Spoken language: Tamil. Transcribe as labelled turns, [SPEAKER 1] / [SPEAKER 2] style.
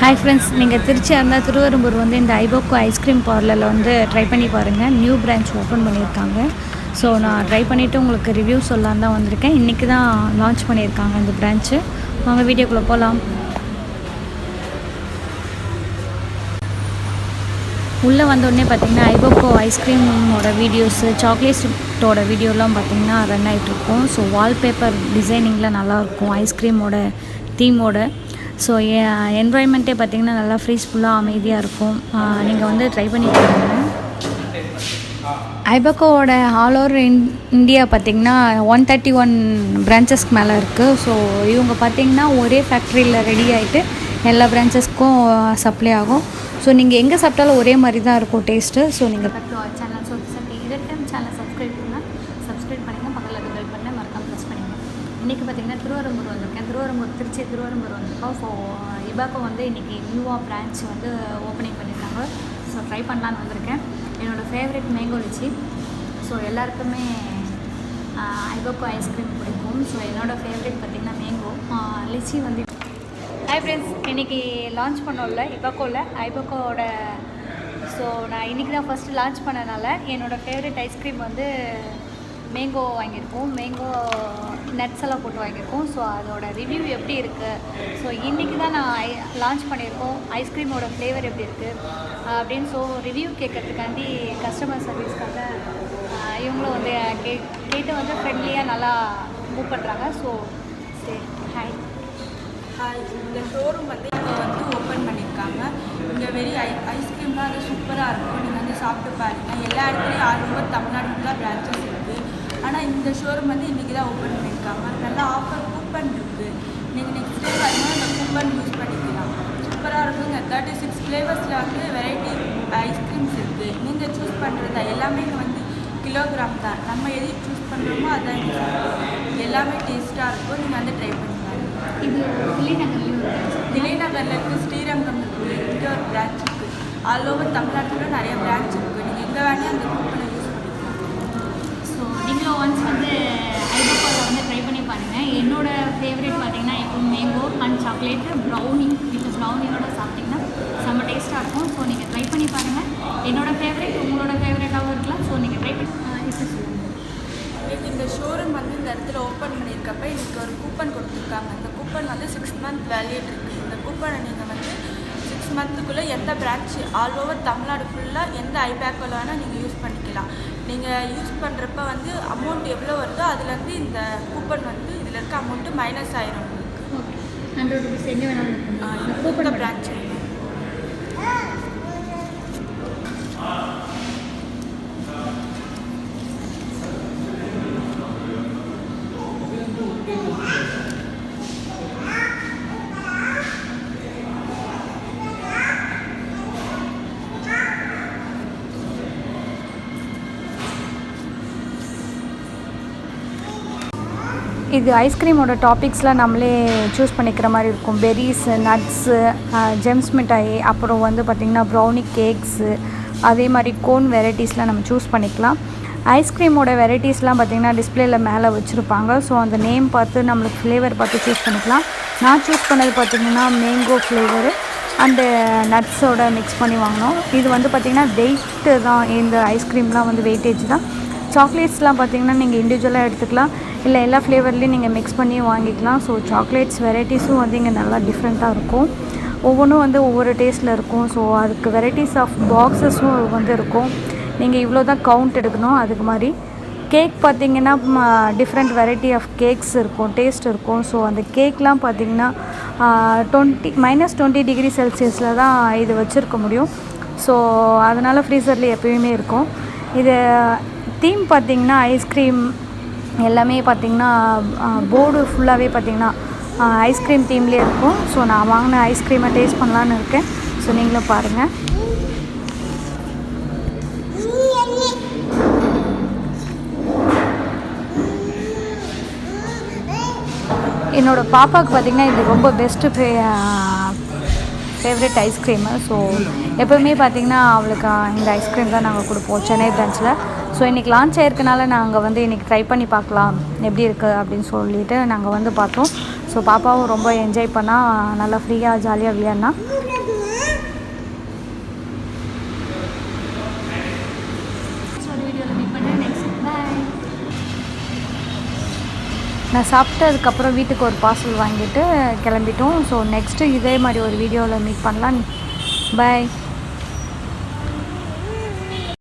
[SPEAKER 1] Hi friends, நீங்கள் திருச்சியாக இருந்தால் திருவெரும்பூர் வந்து இந்த ஐபோக்கோ ஐஸ்கிரீம் பார்லரில் வந்து ட்ரை பண்ணி பாருங்கள். நியூ பிரான்ச் ஓப்பன் பண்ணியிருக்காங்க. ஸோ நான் ட்ரை பண்ணிவிட்டு உங்களுக்கு ரிவ்யூ சொல்லலான்னு தான் வந்திருக்கேன். இன்றைக்கி தான் லான்ச் பண்ணியிருக்காங்க இந்த பிரான்ச்சு. வாங்க வீடியோக்குள்ளே போகலாம். உள்ளே வந்தோடனே பார்த்திங்கன்னா ஐபோக்கோ ஐஸ்கிரீமோட வீடியோஸு, சாக்லேட்ஸோட வீடியோலாம் பார்த்திங்கன்னா ரன் ஆகிட்ருக்கும். ஸோ வால்பேப்பர் டிசைனிங்கில் நல்லாயிருக்கும் ஐஸ்கிரீமோட தீமோட. ஸோ என்வாயன்மெண்ட்டே பார்த்திங்கன்னா நல்லா ஃப்ரீஸ்ஃபுல்லாக அமைதியாக இருக்கும். நீங்கள் வந்து ட்ரை பண்ணி பாருங்க. ஐபோக்கோவோட ஆல் ஓவர் இந்தியா பார்த்திங்கன்னா 131 பிரான்ச்சஸ்க்கு மேலே இருக்குது. ஸோ இவங்க பார்த்திங்கன்னா ஒரே ஃபேக்ட்ரியில் ரெடி ஆகிட்டு எல்லா பிரான்ச்சஸ்க்கும் சப்ளை ஆகும். ஸோ நீங்கள் எங்கே சாப்பிட்டாலும் ஒரே மாதிரி தான் இருக்கும் டேஸ்ட்டு. ஸோ நீங்கள் சேனல் சொத்ஹுசட்டி இதற்கும் சேனல் சப்ஸ்கிரைப் பண்ணுங்கள். பக்கத்தில் இருக்க பெல் பட்டனை மறக்காம ப்ரெஸ் பண்ணுங்கள். இன்றைக்கி பார்த்திங்கன்னா திருவெரும்பூர் வந்திருக்கேன். திருவெரும்பூர் வந்திருக்கோம். ஸோ இபாக்கோ வந்து இன்றைக்கி நியூவாக பிரான்ச் வந்து ஓப்பனிங் பண்ணியிருக்காங்க. ஸோ ட்ரை பண்ணலான்னு வந்திருக்கேன். என்னோடய ஃபேவரெட் மேங்கோ லிச்சி. ஸோ எல்லாருக்குமே ஐபாக்கோ ஐஸ்கிரீம் பிடிக்கும். ஸோ என்னோடய ஃபேவரெட் பார்த்திங்கன்னா மேங்கோ லிச்சி வந்து. ஹாய் ஃப்ரெண்ட்ஸ், இன்றைக்கி லான்ச் பண்ணோம்ல இபாக்கோவில் ஐபாக்கோவோட. ஸோ நான் இன்றைக்கி தான் ஃபஸ்ட்டு லான்ச் பண்ணனால என்னோடய ஃபேவரெட் ஐஸ்கிரீம் வந்து மேங்கோ வாங்கியிருக்கோம். மேங்கோ நட்ஸ் எல்லாம் போட்டு வாங்கியிருக்கோம். ஸோ அதோட ரிவ்யூ எப்படி இருக்குது, ஸோ இன்றைக்கி தான் நான் லான்ச் பண்ணியிருக்கோம். ஐஸ்கிரீமோட ஃப்ளேவர் எப்படி இருக்குது அப்படின்னு ஸோ ரிவ்யூ கேட்கறதுக்காண்டி கஸ்டமர் சர்வீஸ்க்காக இவங்களும் வந்து கேட்டு வந்து ஃப்ரெண்ட்லியாக நல்லா மூவ் பண்ணுறாங்க. ஸோ சரி, ஹாய்.
[SPEAKER 2] இந்த ஷோரூம் வந்து இப்போ வந்து ஓப்பன் பண்ணியிருக்காங்க. இங்கே ஐஸ்கிரீம்லாம் அது சூப்பராக இருக்கும். நீங்கள் வந்து சாப்பிட்டு பாருங்கள். எல்லா இடத்துலையும் ஆல் ஓவர் தமிழ்நாடு ஃபுல்லாக பிரான்ச்சஸ் இருக்குது. ஆனால் இந்த ஷோரூம் வந்து இன்றைக்கி தான் ஓப்பன் பண்ணியிருக்காங்க. நல்லா ஆஃபர் கூப்பன் இருக்குது. நீங்கள் நெக்ஸ்ட் டைம் வரணும் இந்த கூப்பன் யூஸ் பண்ணிக்கலாம். சூப்பராக இருக்குங்க. 36 ஃப்ளேவர்ஸில் வந்து வெரைட்டி ஐஸ்கிரீம்ஸ் இருக்குது. நீங்கள் சூஸ் பண்ணுறது எல்லாமே இங்கே வந்து கிலோகிராம் தான். நம்ம எது சூஸ் பண்ணுறோமோ அதான் எல்லாமே டேஸ்ட்டாக இருக்கும். நீங்கள் வந்து ட்ரை பண்ணி பாருங்கள்.
[SPEAKER 1] இது
[SPEAKER 2] தில்லைநகரில் இருக்குது, ஸ்ரீரங்கம் இருக்குது, இங்கே ஒரு பிரான்ச் இருக்குது. ஆல் ஓவர் தமிழ்நாட்டில் நிறைய பிரான்ச் இருக்குது. நீங்கள் எங்கே வேணால் அந்த கூப்பனை யூஸ் பண்ணிக்கலாம்.
[SPEAKER 1] ஸோ நீங்களும் ஒன்ஸ் வந்து ஐபாக்கோவில் வந்து ட்ரை பண்ணி பாருங்கள். என்னோடய ஃபேவரேட் பார்த்திங்கன்னா இப்போ mango and chocolate brownie with ப்ரௌனியோட சாப்பிட்டிங்கன்னா செம்ம டேஸ்ட்டாக இருக்கும். ஸோ நீங்கள் ட்ரை பண்ணி பாருங்கள். என்னோடய ஃபேவரேட் உங்களோட ஃபேவரேட்டாகவும் இருக்கலாம். ஸோ நீங்கள் ட்ரை பண்ணி எப்படி சொல்லுங்கள்.
[SPEAKER 2] இந்த ஷோரூம் வந்து இந்த இடத்துல ஓப்பன் பண்ணியிருக்கப்ப எனக்கு ஒரு கூப்பன் கொடுத்துருக்காங்க. இந்த கூப்பன் வந்து 6 மந்த் வேலிட் இருக்குது. இந்த கூப்பனை நீங்கள் வந்து 6 மந்த்துக்குள்ளே எந்த பிரான்ச் ஆல் ஓவர் தமிழ்நாடு ஃபுல்லாக எந்த ஐபேக்கோவில் வேணால் நீங்கள் யூஸ் பண்ணிக்கலாம். நீங்கள் யூஸ் பண்ணுறப்ப வந்து அமௌண்ட் எவ்வளோ வருதோ அதுலேருந்து இந்த கூப்பன் வந்து இதில் இருக்க அமௌண்ட்டு மைனஸ் ஆயிரும்.
[SPEAKER 1] ஓகே, 100 ருபீஸ் எங்கே வேணாலும் கூப்பன்
[SPEAKER 2] பிரான்ச்.
[SPEAKER 1] இது ஐஸ்கிரீமோட டாபிக்ஸ்லாம் நம்மளே சூஸ் பண்ணிக்கிற மாதிரி இருக்கும். பெரிஸு, நட்ஸு, ஜெம்ஸ் மிட்டாய், அப்புறம் வந்து பார்த்திங்கன்னா ப்ரௌனி கேக்ஸு, அதே மாதிரி கோன் வெரைட்டிஸ்லாம் நம்ம சூஸ் பண்ணிக்கலாம். ஐஸ்கிரீமோட வெரைட்டிஸ்லாம் பார்த்திங்கன்னா டிஸ்பிளேயில் மேலே வச்சுருப்பாங்க. ஸோ அந்த நேம் பார்த்து நம்மளுக்கு ஃப்ளேவர் பார்த்து சூஸ் பண்ணிக்கலாம். நான் சூஸ் பண்ணது பார்த்திங்கன்னா மேங்கோ ஃப்ளேவரு அண்டு நட்ஸோட மிக்ஸ் பண்ணி வாங்கினோம். இது வந்து பார்த்திங்கன்னா வெயிட்டு தான். இந்த ஐஸ்கிரீம்லாம் வந்து வெயிட்டேஜ் தான். சாக்லேட்ஸ்லாம் பார்த்திங்கன்னா நீங்கள் இண்டிவிஜுவலாக எடுத்துக்கலாம், இல்லை எல்லா ஃப்ளேவர்லேயும் நீங்கள் மிக்ஸ் பண்ணி வாங்கிக்கலாம். ஸோ சாக்லேட்ஸ் வெரைட்டிஸும் வந்து இங்கே நல்லா டிஃப்ரெண்ட்டாக இருக்கும். ஒவ்வொன்றும் வந்து ஒவ்வொரு டேஸ்ட்டில் இருக்கும். ஸோ அதுக்கு வெரைட்டிஸ் ஆஃப் பாக்ஸஸும் வந்து இருக்கும். நீங்கள் இவ்வளோ தான் கவுண்ட் எடுக்கணும். அதுக்கு மாதிரி கேக் பார்த்திங்கன்னா டிஃப்ரெண்ட் வெரைட்டி ஆஃப் கேக்ஸ் இருக்கும், டேஸ்ட் இருக்கும். ஸோ அந்த கேக்லாம் பார்த்திங்கன்னா -20 டிகிரி செல்சியஸில் தான் இது வச்சுருக்க முடியும். ஸோ அதனால் ஃப்ரீசரில் எப்பயுமே இருக்கும். இது தீம் பார்த்திங்கன்னா ஐஸ்கிரீம் எல்லாமே பார்த்திங்கன்னா போர்டு ஃபுல்லாகவே பார்த்திங்கன்னா ஐஸ்கிரீம் தீம்லேயே இருக்கும். ஸோ நான் வாங்கின ஐஸ்கிரீமை டேஸ்ட் பண்ணலான்னு இருக்கேன். ஸோ நீங்களும் பாருங்கள். என்னோடய பாப்பாவுக்கு பார்த்திங்கன்னா இது ரொம்ப பெஸ்ட்டு ஃபேவரெட் ஐஸ்கிரீமு. ஸோ எப்போவுமே பார்த்திங்கன்னா அவளுக்கு இந்த ஐஸ்கிரீம் தான் நாங்கள் கொடுப்போம் சென்னை பிரான்ச்சில். ஸோ இன்றைக்கி லான்ச் ஆகிருக்கனால நாங்கள் வந்து இன்றைக்கி ட்ரை பண்ணி பார்க்கலாம் எப்படி இருக்குது அப்படின்னு சொல்லிவிட்டு நாங்கள் வந்து பார்த்தோம். ஸோ பாப்பாவும் ரொம்ப என்ஜாய் பண்ணால் நல்லா ஃப்ரீயாக ஜாலியாக விளையாடினா. நான் சாப்பிட்டதுக்கப்புறம் வீட்டுக்கு ஒரு பார்சல் வாங்கிட்டு கிளம்பிட்டோம். ஸோ நெக்ஸ்ட்டு இதே மாதிரி ஒரு வீடியோவில் மீட் பண்ணலாம். பாய்.